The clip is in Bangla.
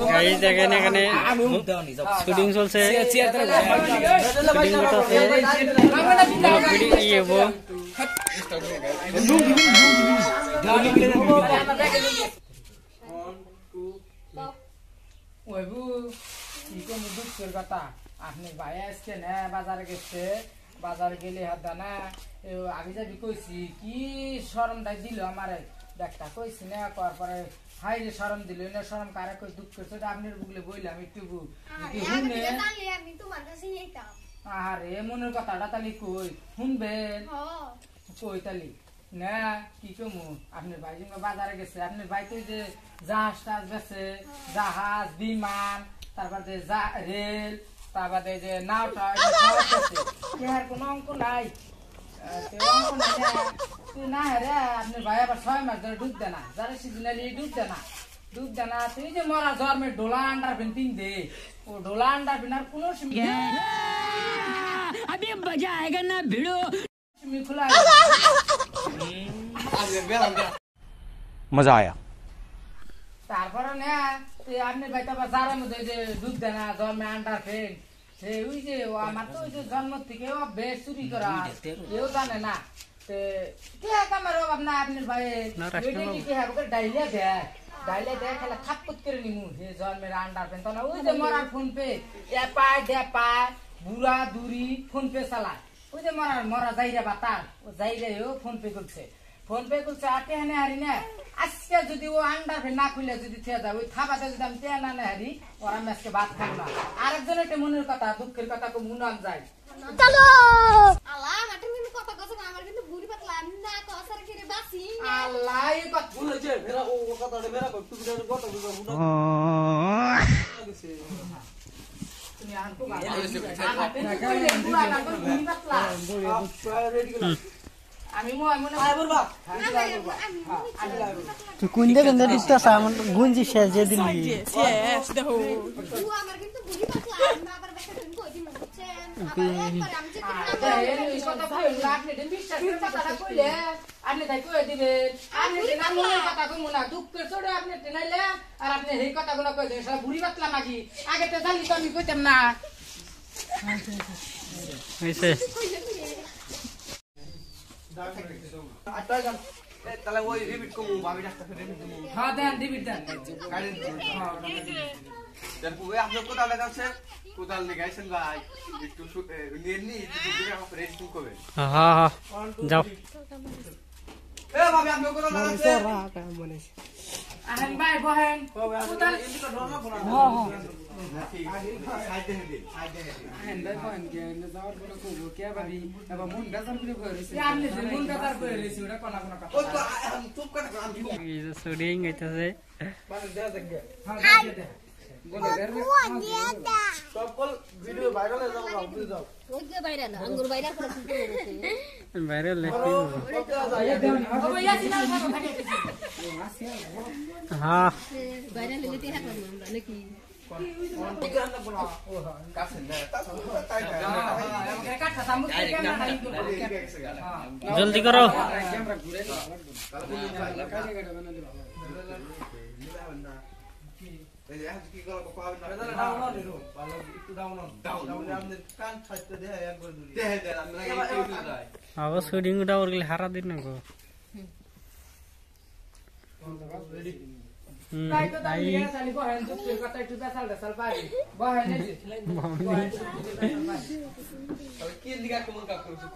গাইস দেখেন এখানে শুটিং চলছে আপনি ভাই আজকে না বাজারে গেছে বাজারে গেলে হাত না আগে যাবি কইছি কি শরম দাই দিল আমার ব্যাগটা কইছি না করার পরে হাই রে শরম দিল না শরম কারে কই দুঃখ করছে আপনার বুকলে বইলাম একটু আরে মনের কথাটা তালি কই শুনবেন কই তালি না কি কমু আপনার ভাই যখন বাজারে গেছে আপনার ভাই তো যে জাহাজ টাজ গেছে জাহাজ বিমান তারপরে রেল তারপরে যে নাওটা এর কোনো অঙ্ক নাই না রে আপনার ভাই আবার 6 মাস ধরে ডুবতে না যারা সিজনালি ডুবতে না তুই যে মরা জন্মে ডোলা আন্ডার পেন্টিং দে ও ডোলা আন্ডার পেনার কোনো अभी मजा आएगा ना भिड़ो खुला मजा आया তারপরে না আপনি ভাই তো আবার যারা মধ্যে যে ডুবতে না জন্মে আন্ডার পেন সে ওই যে আমার তো ওই যে জন্ম থেকে বেশ চুরি করা কেউ জানে না কে আমার আপনার আপনার ভাই ডাইলে দেয় খেলা থাপ্পত করে নিমু হে জন্মের আন্ডার পেন তো না ওই যে মরার ফোন পে পায় বুড়া দুরি ফোন পে চালায় ওই যে মরা যাইরা বাতার ও যাইরা ফোন পে করছে আটে হানে হারি না আজকে যদি ও আন্ডার ফে না খুলে যদি থেকে যায় ওই থাবাতে যদি আমি তে না হারি ওরা আমি আজকে ভাত খাবো না আরেকজন একটা মনের কথা দুঃখের কথা খুব মুনাম যায় চলো আল্লাহ মাঠে কিন্তু কথা কথা আমার কিন্তু বুড়ি পাতলা আমি না কসার করে বাসি আল্লাহ এই কথা বলেছে মেরা ও কথাটা মেরা কই তুমি কথা বুঝা মুনা তুমি আনকো বাবা আমি মনে আয় বলবা তুই কোন দিকে দিছস আমার গুঞ্জি শেষ যে দিন শেষ দেখো আমার কিন্তু বুড়ি পাতলা আমি আবার বেশি তুমি কই দিন বুঝছেন আবার একবার আমি যে এই কথা কইলা আপনি দেন বিশ্বাস করে কথাটা কইলে আপনি তাই কই দিবেন আপনি না মনের কথা কমু না দুঃখের চড়ে আপনি টেনাইলে আর আপনি এই কথাগুলো কই দেন সব বুড়ি পাতলা মাগি আগে তো জানি তো আমি কইতাম না হইছে তাহলে ওই রিপিট করব ভাবি ডাক্তার রিপিট করব হ্যাঁ দেন রিপিট দেন গাড়ি তারপর ওই আপনি কোথায় লাগাছে কোথায় লাগাইছেন ভাই একটু নিয়ে একটু আমার রেস্টিং করবেন হ্যাঁ যাও এ ভাবি আপনি কোথায় লাগাছে আহেন ভাই বহেন কোথাল এদিকে ডর না পড়া আহেন ভাই বহেন কে না যাওয়ার পরে কইব কে ভাবি এবার মন বেজার করে কইছে আপনি যে মন বেজার করে রইছে ওটা কোনা কোনা কথা ওই তো চুপ করে আমি এই যে শুটিং হইতাছে মানে দেয়া দেখবে হ্যাঁ দে বলে দে সকল ভিডিও ভাইরাল হয়ে যাবে আপনি যাও ওই যে বাইরে না আঙ্গুর বাইরে করে বাইরে লেখি হবে ইয়াসি না থাকে হ্যাঁ বাইরে লিতে থাকলাম আমরা নাকি কাছে না তাই কাটা সামু ক্যামেরা নাই জলদি করো ক্যামেরা ঘুরে এই যে কি করব পাবেন না ডাউনলোড দিও ভালো একটু ডাউনলোড আমাদের কান ছাড়তে দেয় একবার দুলি দেয় আমরা ইউটিউবে যাই আবার শুটিং উঠা ওরগুলি হারা দিন না গো তাই তো তাই চালি বহেন দুঃখের কথা একটু বেসাল পারি বহেন এই যে কি লিগা কেমন কাজ করছো